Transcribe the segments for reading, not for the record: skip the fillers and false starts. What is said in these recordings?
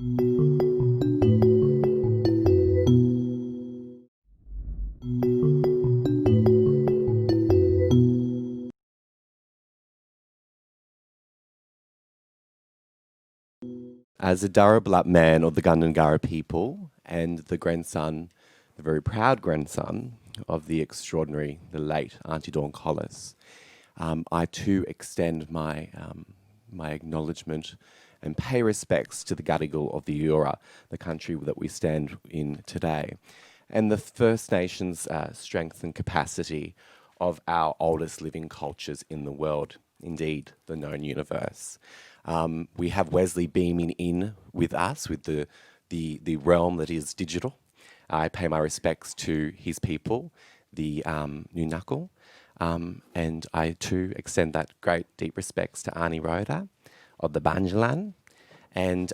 As a Darablat man of the Gundungurra people and the grandson, the very proud grandson of the extraordinary, the late Auntie Dawn Collis, I too extend my acknowledgement and pay respects to the Gadigal of the Eora, the country that we stand in today, and the First Nations strength and capacity of our oldest living cultures in the world, indeed the known universe. We have Wesley beaming in with us, with the realm that is digital. I pay my respects to his people, the Nunakal, and I too extend that great deep respects to Auntie Rhoda of the Banjalan and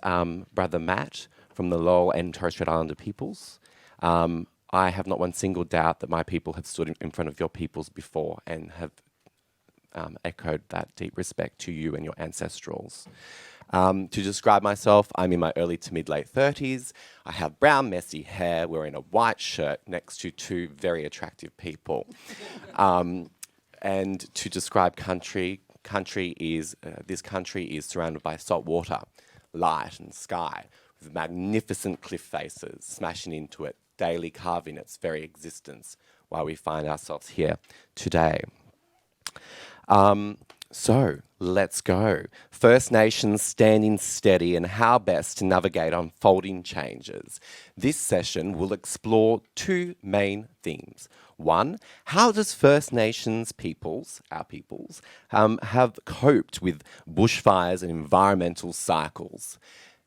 Brother Matt from the Lowell and Torres Strait Islander peoples. I have not one single doubt that my people have stood in front of your peoples before and have echoed that deep respect to you and your ancestrals. To describe myself, I'm in my early to mid-late 30s. I have brown, messy hair, wearing a white shirt next to two very attractive people. And to describe country is, this country is surrounded by salt water, light and sky, with magnificent cliff faces smashing into it, daily carving its very existence while we find ourselves here today. So let's go. First Nations standing steady and how best to navigate unfolding changes. This session will explore two main themes. One, how does First Nations peoples, our peoples, have coped with bushfires and environmental cycles?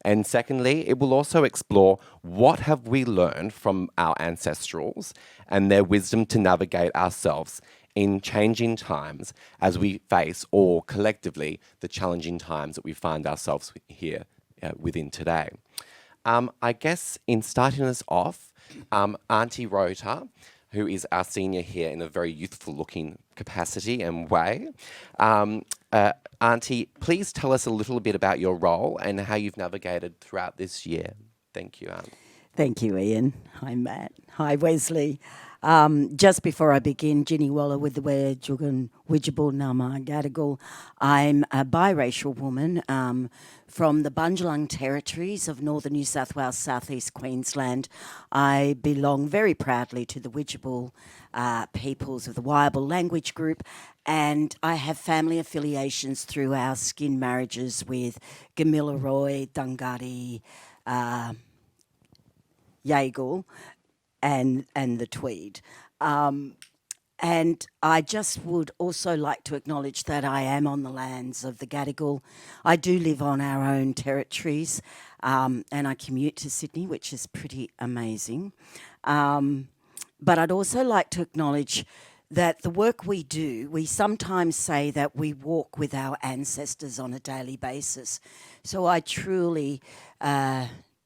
And secondly, it will also explore what have we learned from our ancestrals and their wisdom to navigate ourselves in changing times as we face, or collectively, the challenging times that we find ourselves here within today. I guess in starting us off, Auntie Rhoda, who is our senior here in a very youthful looking capacity and way. Auntie, please tell us a little bit about your role and how you've navigated throughout this year. Thank you, Aunt. Thank you, Ian. Hi, Matt. Hi, Wesley. Just before I begin, Ginny Waller with the Ware Jugan Widjabul Nama Gadigal. I'm a biracial woman from the Bundjalung territories of northern New South Wales, southeast Queensland. I belong very proudly to the Widjabul peoples of the Wyable language group, and I have family affiliations through our skin marriages with Gamilaroi, Dungari, Yagal, and the Tweed. And I just would also like to acknowledge that I am on the lands of the Gadigal. I do live on our own territories, and I commute to Sydney, which is pretty amazing. But I'd also like to acknowledge that the work we do, we sometimes say that we walk with our ancestors on a daily basis. So I truly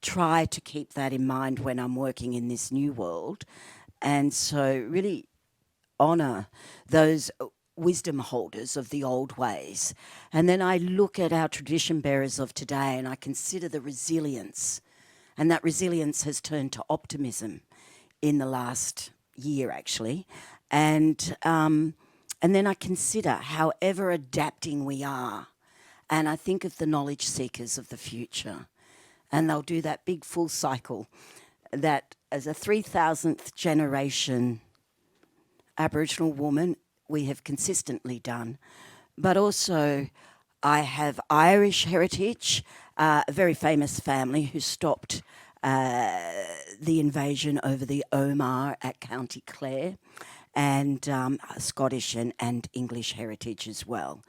try to keep that in mind when I'm working in this new world. And so really honour those wisdom holders of the old ways. And then I look at our tradition bearers of today and I consider the resilience. And that resilience has turned to optimism in the last year, actually. And then I consider how ever adapting we are. And I think of the knowledge seekers of the future. And they'll do that big full cycle that as a 3,000th generation Aboriginal woman, we have consistently done. But also I have Irish heritage, a very famous family who stopped the invasion over the Omar at County Clare, and Scottish and English heritage as well.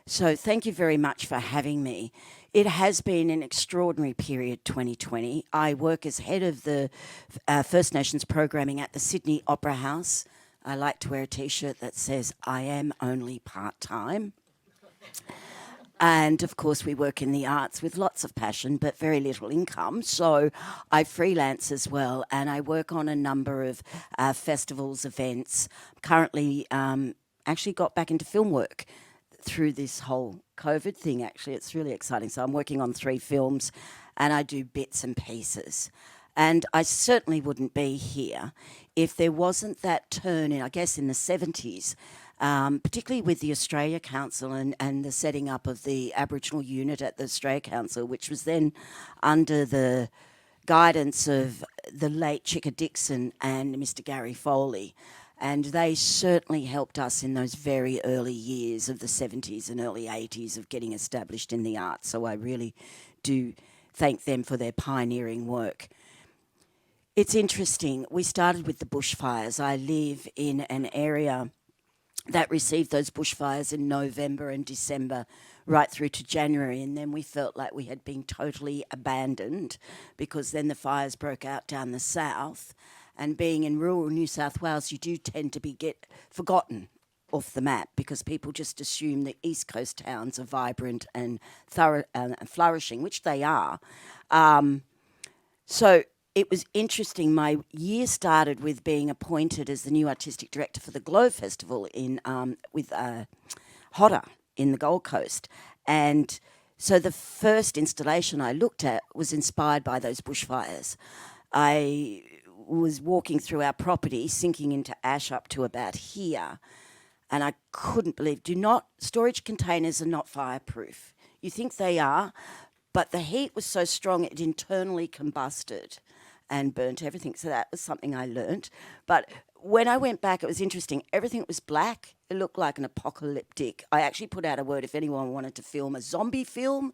So thank you very much for having me. It has been an extraordinary period, 2020. I work as head of the First Nations programming at the Sydney Opera House. I like to wear a T-shirt that says, I am only part-time. And of course, we work in the arts with lots of passion, but very little income. So I freelance as well, and I work on a number of festivals, events. Currently, actually got back into film work through this whole COVID thing, actually. It's really exciting. So I'm working on 3 films and I do bits and pieces. And I certainly wouldn't be here if there wasn't that turn in, I guess, in the 70s, particularly with the Australia Council and the setting up of the Aboriginal unit at the Australia Council, which was then under the guidance of the late Chicka Dixon and Mr. Gary Foley. And they certainly helped us in those very early years of the 70s and early 80s of getting established in the arts. So I really do thank them for their pioneering work. It's interesting. We started with the bushfires. I live in an area that received those bushfires in November and December right through to January, and then we felt like we had been totally abandoned because then the fires broke out down the south, and being in rural New South Wales, you do tend to get forgotten off the map because people just assume the East Coast towns are vibrant and flourishing, which they are. So it was interesting. My year started with being appointed as the new artistic director for the Glow Festival with Hodder in the Gold Coast. And so the first installation I looked at was inspired by those bushfires. I was walking through our property, sinking into ash up to about here, and I couldn't believe, storage containers are not fireproof. You think they are, but the heat was so strong it internally combusted and burnt everything. So that was something I learnt. But when I went back, it was interesting. Everything was black. It looked like an apocalyptic. I actually put out a word, if anyone wanted to film a zombie film,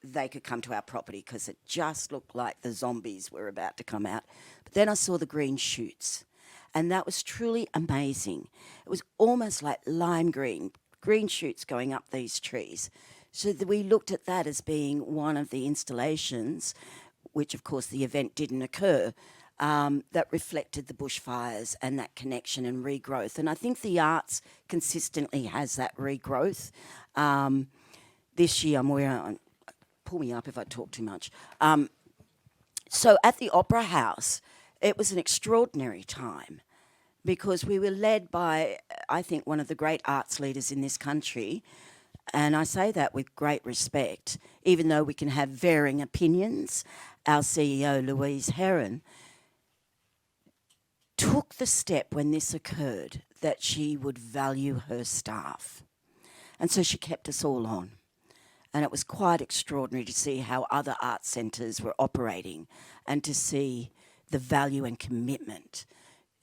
they could come to our property because it just looked like the zombies were about to come out. But then I saw the green shoots, and that was truly amazing. It was almost like lime green shoots going up these trees. So we looked at that as being one of the installations, which of course the event didn't occur, that reflected the bushfires and that connection and regrowth. And I think the arts consistently has that regrowth. This year I'm wearing, pull me up if I talk too much. So at the Opera House, it was an extraordinary time because we were led by, I think, one of the great arts leaders in this country. And I say that with great respect, even though we can have varying opinions. Our CEO, Louise Heron, took the step when this occurred that she would value her staff. And so she kept us all on. And it was quite extraordinary to see how other art centres were operating and to see the value and commitment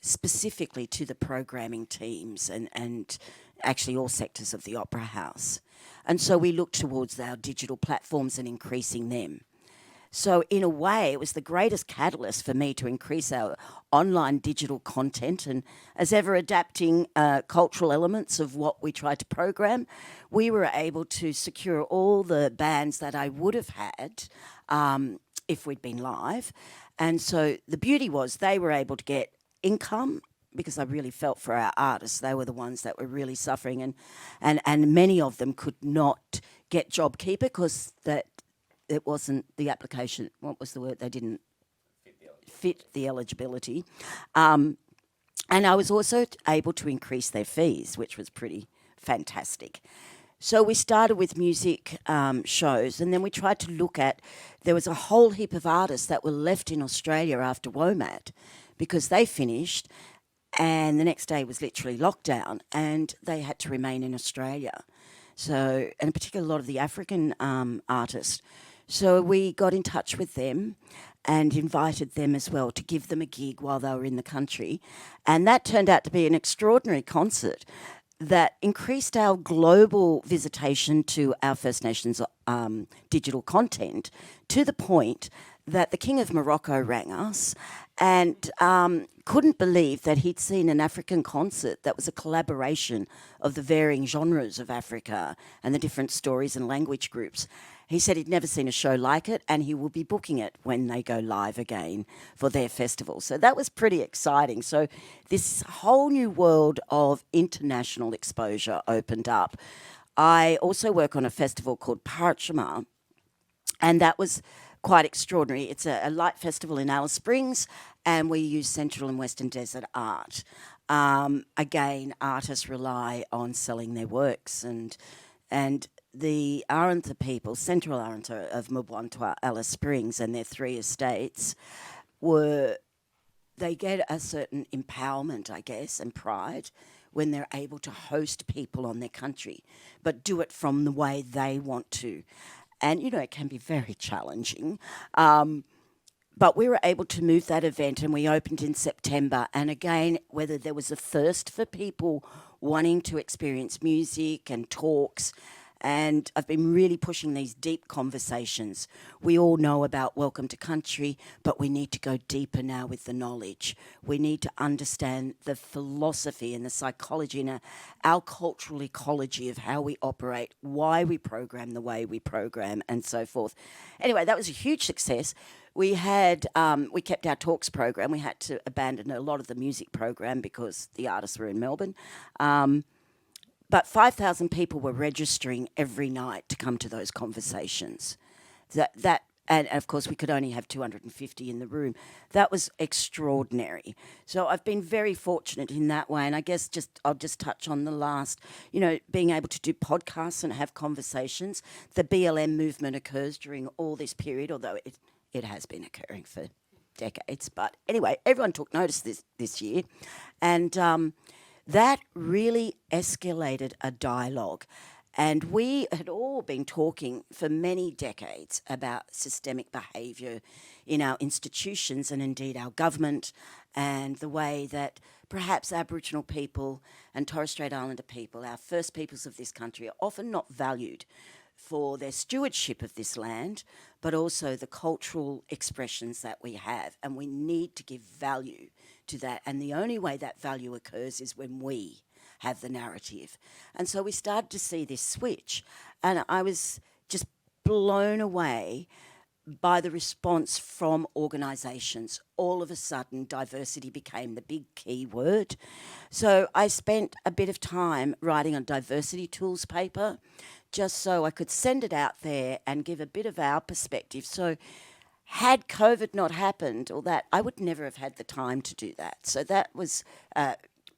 specifically to the programming teams and actually all sectors of the Opera House. And so we looked towards our digital platforms and increasing them. So in a way, it was the greatest catalyst for me to increase our online digital content and as ever adapting cultural elements of what we tried to program. We were able to secure all the bands that I would have had if we'd been live. And so the beauty was they were able to get income because I really felt for our artists. They were the ones that were really suffering and many of them could not get JobKeeper because that it wasn't the application, what was the word? They didn't fit the eligibility. And I was also able to increase their fees, which was pretty fantastic. So we started with music shows, and then we tried to look at, there was a whole heap of artists that were left in Australia after WOMAD because they finished and the next day was literally lockdown and they had to remain in Australia. So, and in particular a lot of the African artists. So we got in touch with them and invited them as well to give them a gig while they were in the country. And that turned out to be an extraordinary concert that increased our global visitation to our First Nations digital content to the point that the King of Morocco rang us and couldn't believe that he'd seen an African concert that was a collaboration of the varying genres of Africa and the different stories and language groups. He said he'd never seen a show like it and he will be booking it when they go live again for their festival. So that was pretty exciting. So this whole new world of international exposure opened up. I also work on a festival called Parachama, and that was quite extraordinary. It's a light festival in Alice Springs, and we use Central and Western Desert art. Again, artists rely on selling their works, and the Arrantha people, Central Arrantha of Mubwantwa, Alice Springs, and their 3 estates they get a certain empowerment, I guess, and pride when they're able to host people on their country, but do it from the way they want to. And, it can be very challenging. But we were able to move that event, and we opened in September. And again, whether there was a thirst for people wanting to experience music and talks, and I've been really pushing these deep conversations. We all know about Welcome to Country, but we need to go deeper now with the knowledge. We need to understand the philosophy and the psychology and our cultural ecology of how we operate, why we program the way we program, and so forth. Anyway, that was a huge success. We kept our talks program. We had to abandon a lot of the music program because the artists were in Melbourne. But 5,000 people were registering every night to come to those conversations. And of course, we could only have 250 in the room. That was extraordinary. So I've been very fortunate in that way. And I guess I'll just touch on the last, being able to do podcasts and have conversations. The BLM movement occurs during all this period, although it has been occurring for decades. But anyway, everyone took notice this year. And that really escalated a dialogue. And we had all been talking for many decades about systemic behaviour in our institutions and indeed our government, and the way that perhaps Aboriginal people and Torres Strait Islander people, our first peoples of this country, are often not valued for their stewardship of this land, but also the cultural expressions that we have. And we need to give value to that. And the only way that value occurs is when we have the narrative. And so we started to see this switch. And I was just blown away by the response from organisations. All of a sudden, diversity became the big key word. So I spent a bit of time writing a diversity tools paper just so I could send it out there and give a bit of our perspective. So had COVID not happened, or that, I would never have had the time to do that. So that was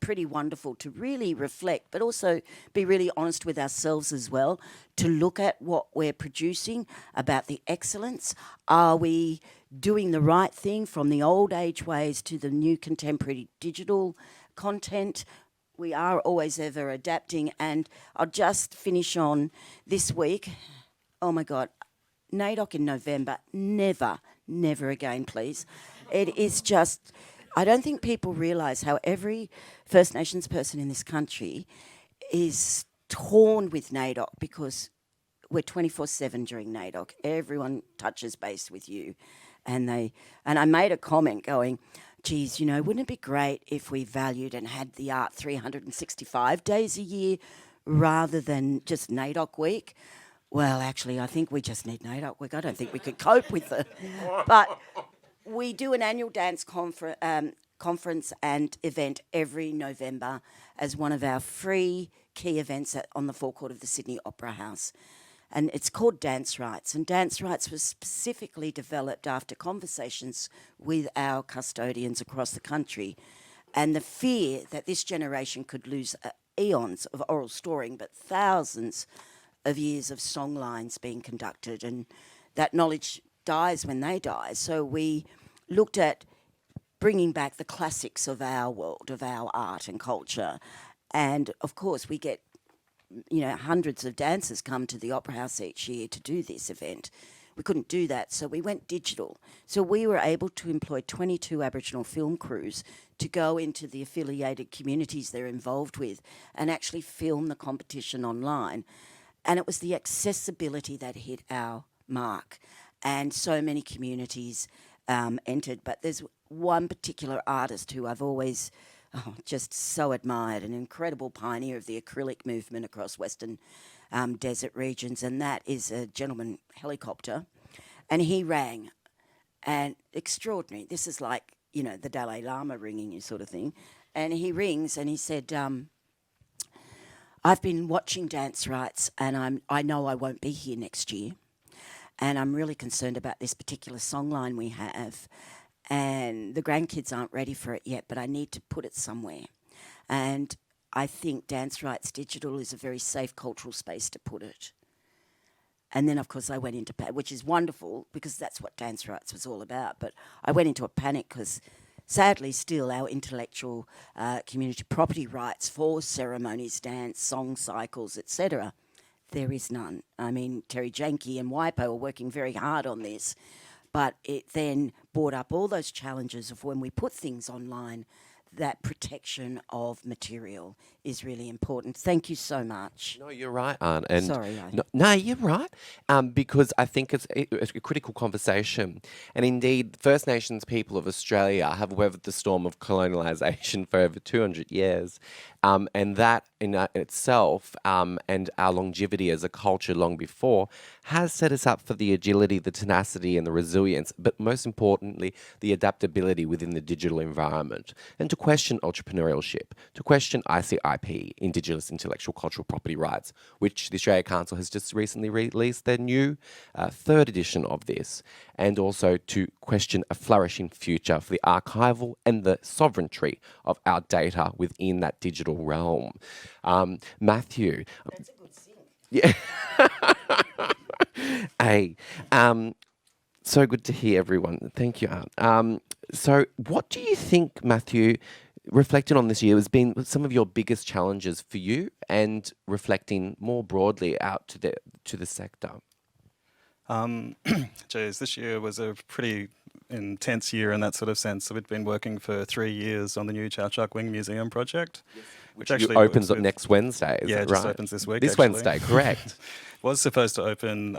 pretty wonderful to really reflect, but also be really honest with ourselves as well, to look at what we're producing, about the excellence. Are we doing the right thing from the old age ways to the new contemporary digital content? We are always ever adapting. And I'll just finish on this week. Oh my God, NAIDOC in November, never again, please. It is just, I don't think people realise how every First Nations person in this country is torn with NAIDOC, because we're 24/7 during NAIDOC. Everyone touches base with you. And I made a comment going, geez, wouldn't it be great if we valued and had the art 365 days a year rather than just NAIDOC week? Well, actually, I think we just need NAIDOC week. I don't think we could cope with it. But we do an annual dance conference and event every November as one of our free key events on the forecourt of the Sydney Opera House. And it's called Dance Rights. And Dance Rights was specifically developed after conversations with our custodians across the country, and the fear that this generation could lose eons of oral storing, but thousands of years of song lines being conducted, and that knowledge dies when they die. So we looked at bringing back the classics of our world, of our art and culture. And of course we get hundreds of dancers come to the Opera House each year to do this event. We couldn't do that, so we went digital. So we were able to employ 22 Aboriginal film crews to go into the affiliated communities they're involved with and actually film the competition online. And it was the accessibility that hit our mark. And so many communities entered. But there's one particular artist who I've always just so admired, an incredible pioneer of the acrylic movement across Western desert regions, and that is a gentleman helicopter. And he rang, and extraordinary. This is like, the Dalai Lama ringing you sort of thing. And he rings and he said, I've been watching Dance Rights, and I know I won't be here next year, and I'm really concerned about this particular songline we have. And the grandkids aren't ready for it yet, but I need to put it somewhere. And I think Dance Rights Digital is a very safe cultural space to put it. And then, of course, I went into which is wonderful because that's what dance rights was all about. But I went into a panic because, sadly, still our intellectual community property rights for ceremonies, dance, song cycles, etc., there is none. I mean, Terry Janke and WIPO are working very hard on this, but it then brought up all those challenges of when we put things online, that protection of material is really important. Thank you so much. No, you're right, Aunt. And Sorry, no, you're right. Because I think it's a critical conversation. And indeed, First Nations people of Australia have weathered the storm of colonialisation for over 200 years. And that in itself, and our longevity as a culture long before, has set us up for the agility, the tenacity, and the resilience, but most importantly, the adaptability within the digital environment. And to question entrepreneurship, to question ICIP, Indigenous Intellectual Cultural Property Rights, which the Australia Council has just recently released their new third edition of this, and also to question a flourishing future for the archival and the sovereignty of our data within that digital realm. Matthew. That's a good sing. Yeah. Hey, so good to hear everyone. Thank you, Aunt. So what do you think, Matthew, reflecting on this year, has been some of your biggest challenges for you, and reflecting more broadly out to the sector? Geez, this year was a pretty intense year in that sort of sense. So we'd been working for 3 years on the new Chak Wing Museum project, which actually opens up next Wednesday. Is yeah, that it just right? opens this week. This actually. Wednesday, correct? Was supposed to open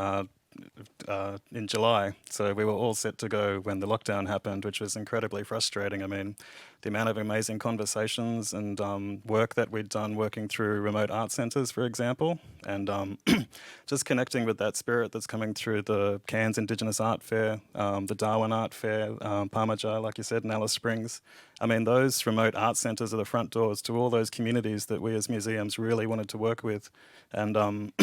in July, so we were all set to go when the lockdown happened, which was incredibly frustrating. I mean, the amount of amazing conversations and work that we'd done working through remote art centres, for example, and just connecting with that spirit that's coming through the Cairns Indigenous Art Fair, the Darwin Art Fair, Parmajai, like you said, in Alice Springs. I mean, those remote art centres are the front doors to all those communities that we as museums really wanted to work with. And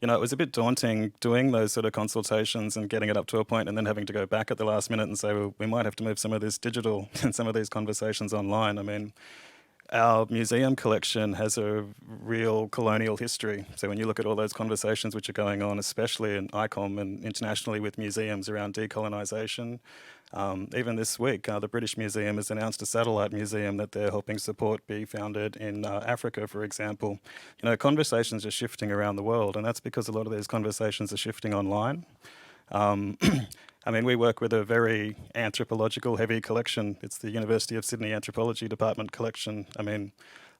you know, it was a bit daunting doing those sort of consultations and getting it up to a point and then having to go back at the last minute and say, well, we might have to move some of this digital and some of these conversations online. I mean, our museum collection has a real colonial history. So when you look at all those conversations which are going on, especially in ICOM and internationally with museums around decolonisation, even this week, the British Museum has announced a satellite museum that they're helping support be founded in Africa, for example. You know, conversations are shifting around the world, and that's because a lot of these conversations are shifting online. I mean, we work with a very anthropological heavy collection. It's the University of Sydney Anthropology Department collection. I mean,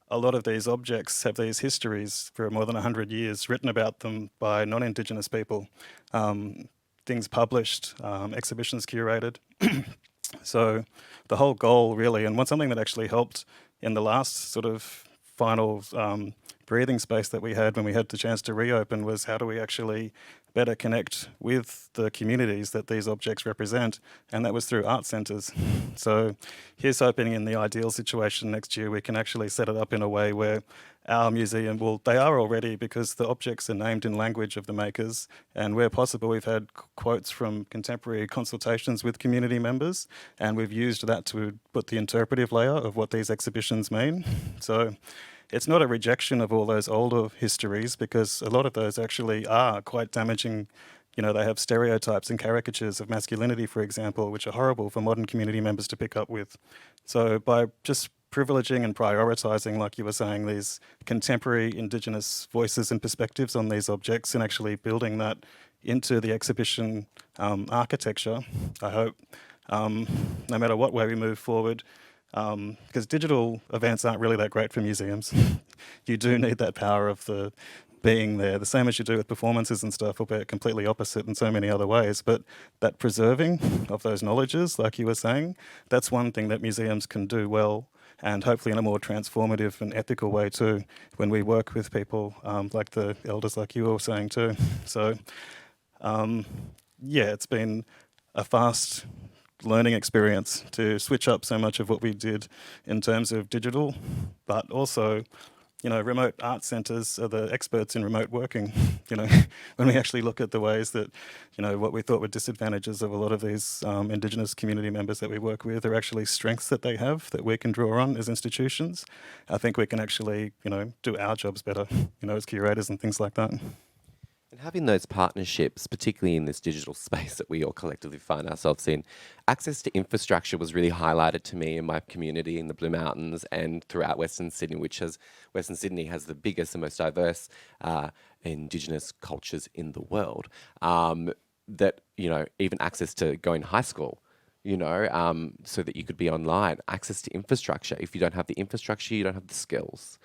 a lot of these objects have these histories for more than 100 years written about them by non-Indigenous people. Things published, exhibitions curated. So the whole goal really, and something that actually helped in the last sort of final breathing space that we had when we had the chance to reopen, was how do we actually better connect with the communities that these objects represent, and that was through art centres. So here's hoping in the ideal situation next year we can actually set it up in a way where our museum they are already, because the objects are named in language of the makers, and where possible we've had quotes from contemporary consultations with community members, and we've used that to put the interpretive layer of what these exhibitions mean. So it's not a rejection of all those older histories, because a lot of those actually are quite damaging. You know, they have stereotypes and caricatures of masculinity, for example, which are horrible for modern community members to pick up with. So by just privileging and prioritising, like you were saying, these contemporary Indigenous voices and perspectives on these objects, and actually building that into the exhibition architecture, I hope, no matter what way we move forward, because digital events aren't really that great for museums. You do need that power of the being there, the same as you do with performances and stuff, albeit completely opposite in so many other ways. But that preserving of those knowledges, like you were saying, that's one thing that museums can do well, and hopefully in a more transformative and ethical way too, when we work with people like the elders like you were saying too. So yeah, it's been a fast learning experience to switch up so much of what we did in terms of digital, but also, you know, remote art centres are the experts in remote working. You know, when we actually look at the ways that, you know, what we thought were disadvantages of a lot of these Indigenous community members that we work with are actually strengths that they have that we can draw on as institutions. I think we can actually, you know, do our jobs better, you know, as curators and things like that. And having those partnerships, particularly in this digital space that we all collectively find ourselves in, access to infrastructure was really highlighted to me in my community in the Blue Mountains and throughout Western Sydney, Western Sydney has the biggest and most diverse Indigenous cultures in the world. That, you know, even access to going to high school, you know, so that you could be online, access to infrastructure. If you don't have the infrastructure, you don't have the skills.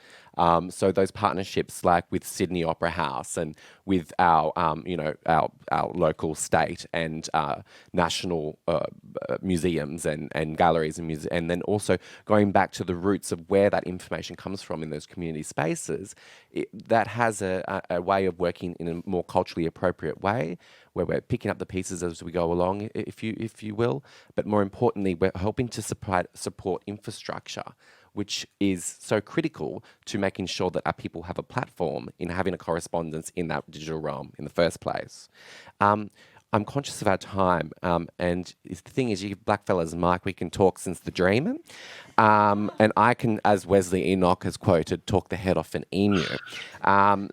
So those partnerships like with Sydney Opera House and with our, you know, our local state and national museums and galleries and then also going back to the roots of where that information comes from in those community spaces, that has a way of working in a more culturally appropriate way, where we're picking up the pieces as we go along, if you will. But more importantly, we're helping to support infrastructure, which is so critical to making sure that our people have a platform in having a correspondence in that digital realm in the first place. I'm conscious of our time, and the thing is, you blackfellas, Mike, we can talk since the dreaming, and I can, as Wesley Enoch has quoted, talk the head off an emu.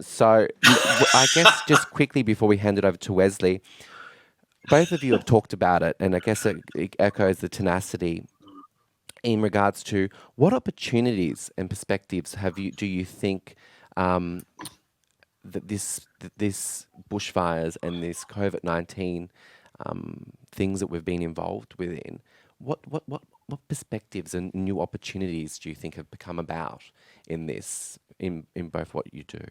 So I guess just quickly before we hand it over to Wesley, both of you have talked about it, and I guess it echoes the tenacity in regards to what opportunities and perspectives do you think that this bushfires and this COVID-19 things that we've been involved within, what perspectives and new opportunities do you think have become about in this, in both what you do?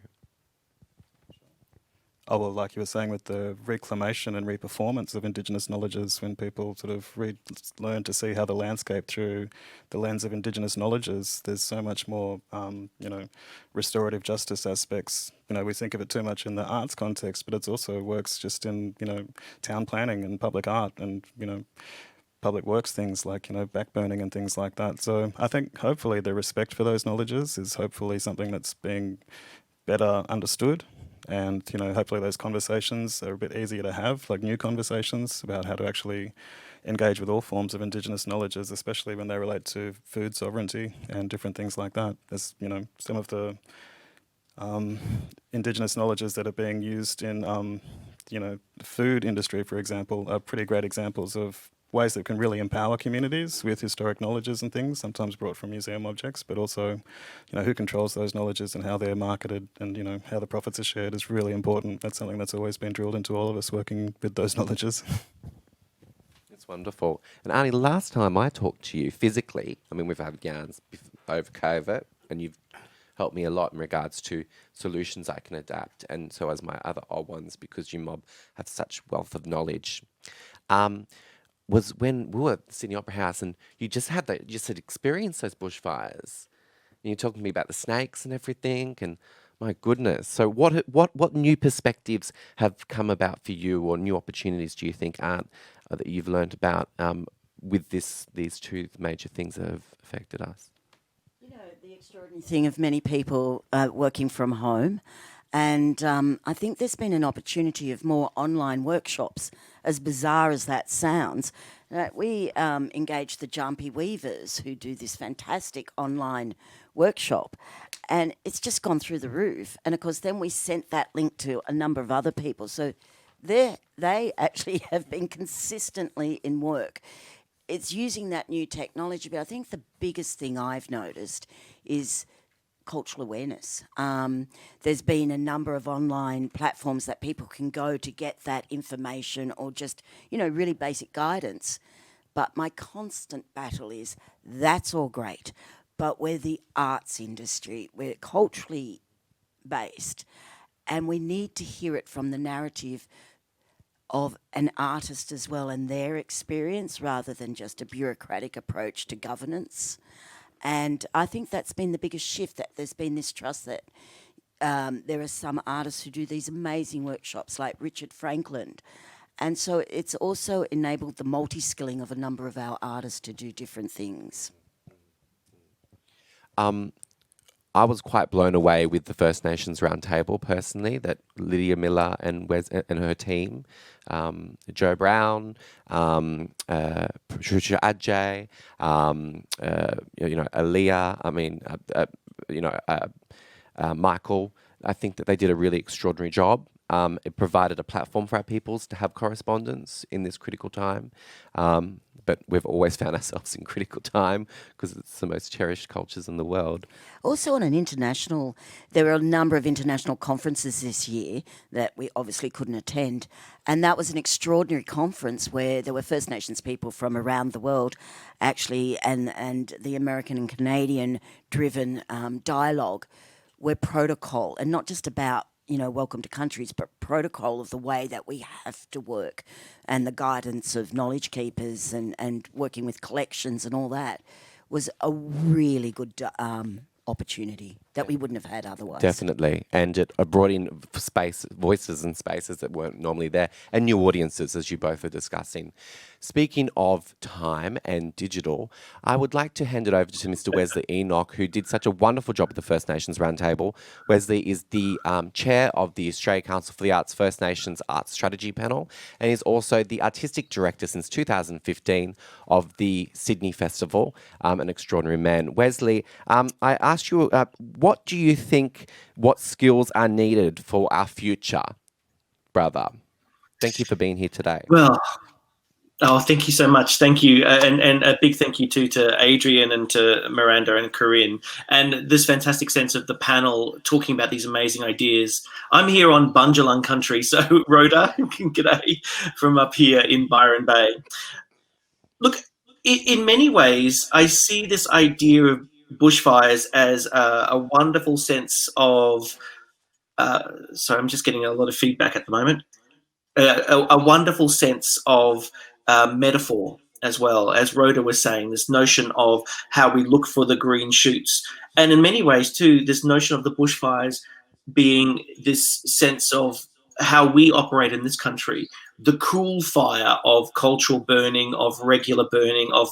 Oh, well, like you were saying, with the reclamation and reperformance of Indigenous knowledges, when people sort of learn to see how the landscape through the lens of Indigenous knowledges, there's so much more, you know, restorative justice aspects. You know, we think of it too much in the arts context, but it also works just in, you know, town planning and public art and, you know, public works things like, you know, backburning and things like that. So I think hopefully the respect for those knowledges is hopefully something that's being better understood. And, you know, hopefully those conversations are a bit easier to have, like new conversations about how to actually engage with all forms of Indigenous knowledges, especially when they relate to food sovereignty and different things like that. There's, you know, some of the Indigenous knowledges that are being used in, you know, the food industry, for example, are pretty great examples of ways that can really empower communities with historic knowledges and things, sometimes brought from museum objects, but also, you know, who controls those knowledges and how they're marketed and, you know, how the profits are shared is really important. That's something that's always been drilled into all of us working with those knowledges. It's wonderful. And Arnie, last time I talked to you physically, I mean, we've had yarns over COVID, and you've helped me a lot in regards to solutions I can adapt, and so as my other old ones, because you mob have such wealth of knowledge. Was when we were at the Sydney Opera House and you just had experienced those bushfires. And you're talking to me about the snakes and everything, and my goodness. So what new perspectives have come about for you, or new opportunities do you think that you've learned about with these two major things that have affected us? You know, the extraordinary thing of many people working from home, and I think there's been an opportunity of more online workshops, as bizarre as that sounds. We engaged the Jumpy Weavers, who do this fantastic online workshop, and it's just gone through the roof. And of course, then we sent that link to a number of other people. So they actually have been consistently in work. It's using that new technology, but I think the biggest thing I've noticed is cultural awareness. There's been a number of online platforms that people can go to get that information, or just, you know, really basic guidance. But my constant battle is, that's all great, but we're the arts industry, we're culturally based, and we need to hear it from the narrative of an artist as well, and their experience, rather than just a bureaucratic approach to governance. And I think that's been the biggest shift, that there's been this trust that there are some artists who do these amazing workshops, like Richard Franklin. And so it's also enabled the multi-skilling of a number of our artists to do different things. I was quite blown away with the First Nations Roundtable personally, that Lydia Miller and and her team, Joe Brown, Patricia Adjay, you know, Aaliyah, I mean, you know, Michael. I think that they did a really extraordinary job, It provided a platform for our peoples to have correspondence in this critical time. But we've always found ourselves in critical time because it's the most cherished cultures in the world. Also, on an international, there were a number of international conferences this year that we obviously couldn't attend. And that was an extraordinary conference where there were First Nations people from around the world, actually, and the American and Canadian driven dialogue where protocol, and not just about welcome to countries, but protocol of the way that we have to work and the guidance of knowledge keepers and working with collections and all that was a really good opportunity that we wouldn't have had otherwise. Definitely. And it brought in voices and spaces that weren't normally there, and new audiences, as you both are discussing. Speaking of time and digital, I would like to hand it over to Mr. Wesley Enoch, who did such a wonderful job at the First Nations Roundtable. Wesley is the chair of the Australia Council for the Arts First Nations Arts Strategy Panel, and is also the artistic director since 2015 of the Sydney Festival, an extraordinary man. Wesley, I asked you, what do you think, what skills are needed for our future, brother? Thank you for being here today. Well, thank you so much. Thank you. And a big thank you too to Adrian and to Miranda and Corinne. And this fantastic sense of the panel talking about these amazing ideas. I'm here on Bundjalung country, so Rhoda, g'day, from up here in Byron Bay. Look, in many ways, I see this idea of bushfires as a wonderful sense of, sorry, I'm just getting a lot of feedback at the moment, a wonderful sense of metaphor as well. As Rhoda was saying, this notion of how we look for the green shoots. And in many ways too, this notion of the bushfires being this sense of how we operate in this country, the cool fire of cultural burning, of regular burning, of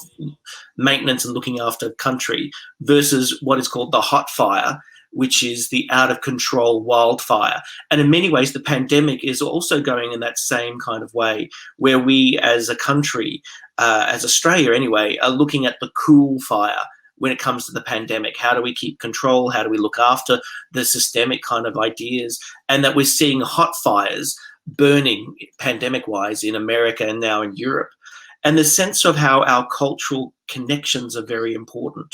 maintenance and looking after country, versus what is called the hot fire, which is the out of control wildfire. And in many ways, the pandemic is also going in that same kind of way, where we as a country, as Australia anyway, are looking at the cool fire when it comes to the pandemic. How do we keep control? How do we look after the systemic kind of ideas? And that we're seeing hot fires burning pandemic-wise in America and now in Europe. And the sense of how our cultural connections are very important.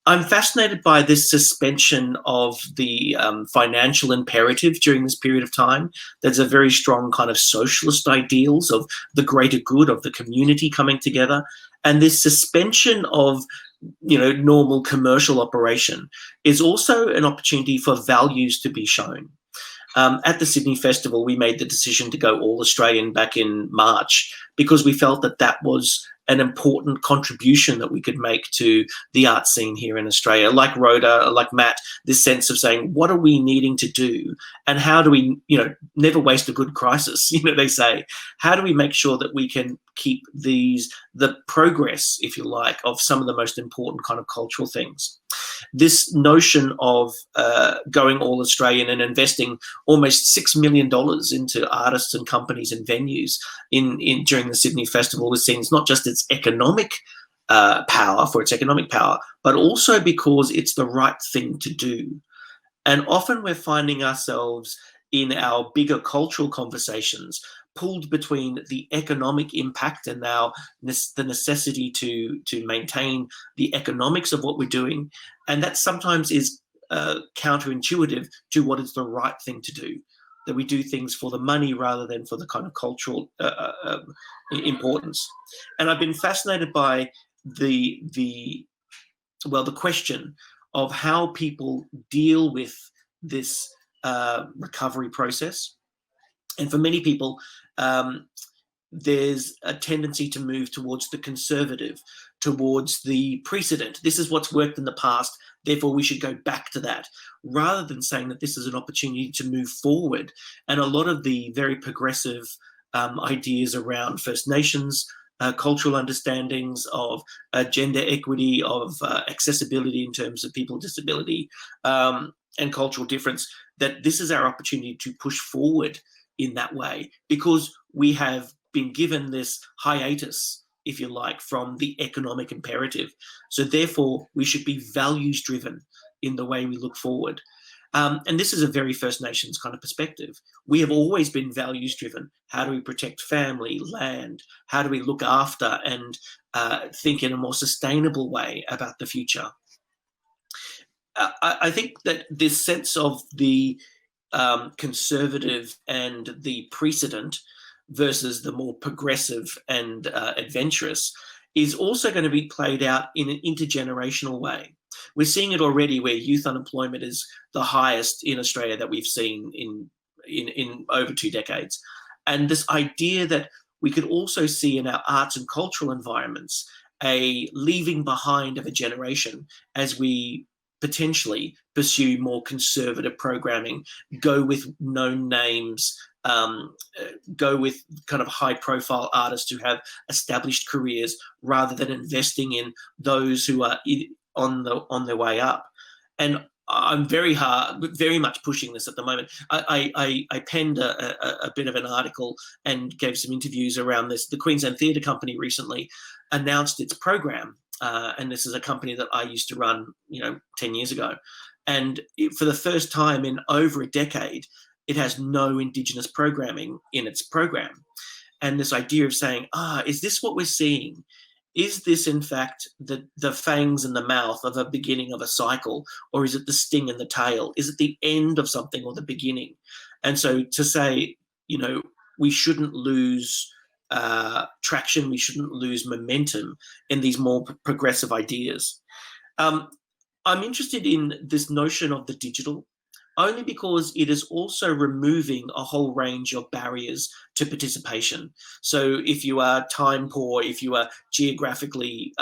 I'm fascinated by this suspension of the financial imperative during this period of time. There's a very strong kind of socialist ideals of the greater good of the community coming together. And this suspension of normal commercial operation is also an opportunity for values to be shown. At the Sydney Festival, we made the decision to go all Australian back in March because we felt that that was an important contribution that we could make to the art scene here in Australia. Like Rhoda, like Matt, this sense of saying, what are we needing to do? And how do we, never waste a good crisis, they say. How do we make sure that we can keep the progress, if you like, of some of the most important kind of cultural things? This notion of going all Australian and investing almost $6 million into artists and companies and venues during the Sydney Festival was seen as not just its economic power, but also because it's the right thing to do. And often we're finding ourselves in our bigger cultural conversations pulled between the economic impact and now the necessity to maintain the economics of what we're doing. And that sometimes is counterintuitive to what is the right thing to do, that we do things for the money rather than for the kind of cultural importance. And I've been fascinated by the question of how people deal with this recovery process. And for many people, there's a tendency to move towards the conservative, towards the precedent. This is what's worked in the past, therefore we should go back to that, rather than saying that this is an opportunity to move forward. And a lot of the very progressive ideas around First Nations, cultural understandings of gender equity, of accessibility in terms of people with disability, and cultural difference, that this is our opportunity to push forward in that way, because we have been given this hiatus, if you like, from the economic imperative. So therefore, we should be values driven in the way we look forward. And this is a very First Nations kind of perspective. We have always been values driven. How do we protect family, land? How do we look after and think in a more sustainable way about the future? I think that this sense of the conservative and the precedent versus the more progressive and adventurous is also going to be played out in an intergenerational way. We're seeing it already where youth unemployment is the highest in Australia that we've seen in over 2 decades. And this idea that we could also see in our arts and cultural environments a leaving behind of a generation as we potentially pursue more conservative programming, go with known names, go with kind of high profile artists who have established careers rather than investing in those who are on their way up. And I'm very much pushing this at the moment. I penned a bit of an article and gave some interviews around this. The Queensland Theatre Company recently announced its program, and this is a company that I used to run, 10 years ago. And for the first time in over a decade, it has no Indigenous programming in its program. And this idea of saying, is this what we're seeing? Is this, in fact, the fangs in the mouth of a beginning of a cycle, or is it the sting in the tail? Is it the end of something or the beginning? And so to say, we shouldn't lose traction, we shouldn't lose momentum in these more progressive ideas. I'm interested in this notion of the digital, only because it is also removing a whole range of barriers to participation. So if you are time poor, if you are geographically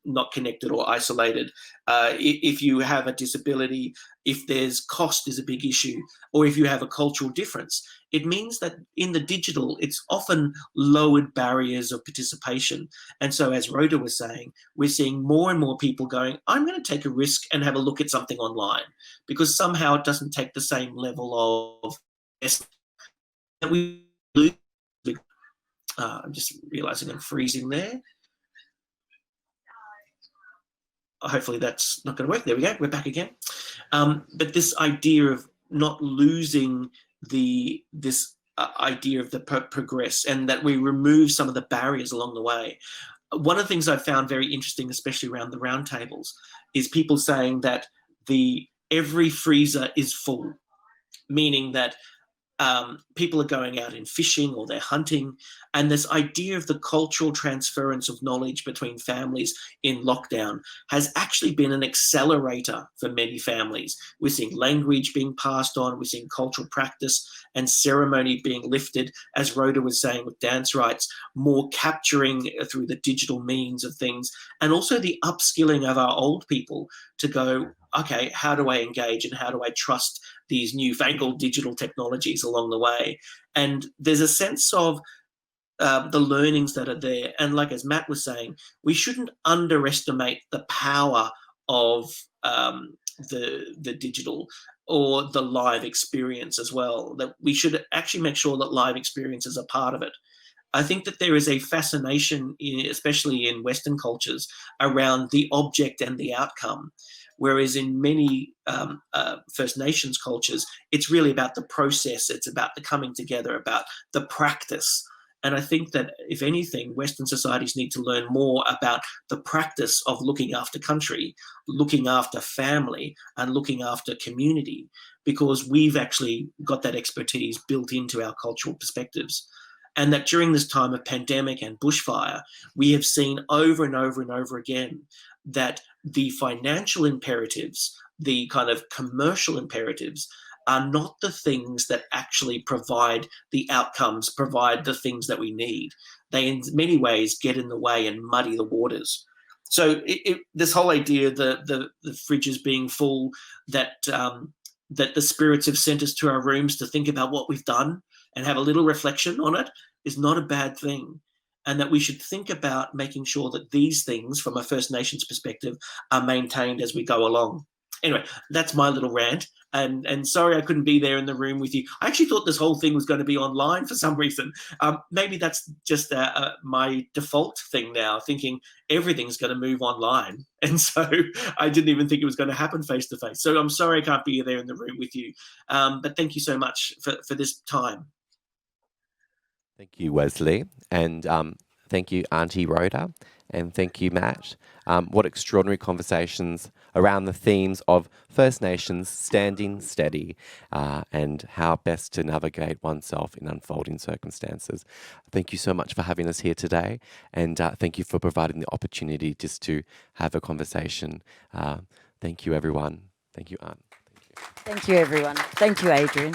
not connected or isolated, if you have a disability, if there's cost is a big issue, or if you have a cultural difference, it means that in the digital, it's often lowered barriers of participation. And so as Rhoda was saying, we're seeing more and more people going, I'm going to take a risk and have a look at something online, because somehow it doesn't take the same level of that we lose. I'm just realizing I'm freezing there. Hopefully that's not going to work. There we go. We're back again. But this idea of not losing this idea of the progress, and that we remove some of the barriers along the way. One of the things I found very interesting, especially around the roundtables, is people saying that every freezer is full, meaning that people are going out in fishing or they're hunting, and this idea of the cultural transference of knowledge between families in lockdown has actually been an accelerator for many families. We're seeing language being passed on, we're seeing cultural practice and ceremony being lifted, as Rhoda was saying with dance rights, more capturing through the digital means of things, and also the upskilling of our old people to go, okay, how do I engage and how do I trust these newfangled digital technologies along the way? And there's a sense of the learnings that are there. And like as Matt was saying, we shouldn't underestimate the power of the digital or the live experience as well, that we should actually make sure that live experiences are part of it. I think that there is a fascination, especially in Western cultures, around the object and the outcome. Whereas in many First Nations cultures, it's really about the process, it's about the coming together, about the practice. And I think that, if anything, Western societies need to learn more about the practice of looking after country, looking after family, and looking after community, because we've actually got that expertise built into our cultural perspectives. And that during this time of pandemic and bushfire, we have seen over and over and over again that the financial imperatives, the kind of commercial imperatives, are not the things that actually provide the outcomes, provide the things that we need. They, in many ways, get in the way and muddy the waters. So this whole idea, the fridges being full, that the spirits have sent us to our rooms to think about what we've done and have a little reflection on it, is not a bad thing. And that we should think about making sure that these things, from a First Nations perspective, are maintained as we go along. Anyway, that's my little rant. And sorry I couldn't be there in the room with you. I actually thought this whole thing was going to be online for some reason. Maybe that's just my default thing now, thinking everything's going to move online. And so I didn't even think it was going to happen face to face. So I'm sorry I can't be there in the room with you. But thank you so much for this time. Thank you, Wesley. And thank you, Auntie Rhoda. And thank you, Matt. What extraordinary conversations around the themes of First Nations standing steady and how best to navigate oneself in unfolding circumstances. Thank you so much for having us here today. And thank you for providing the opportunity just to have a conversation. Thank you, everyone. Thank you, Aunt. Thank you. Thank you, everyone. Thank you, Adrian.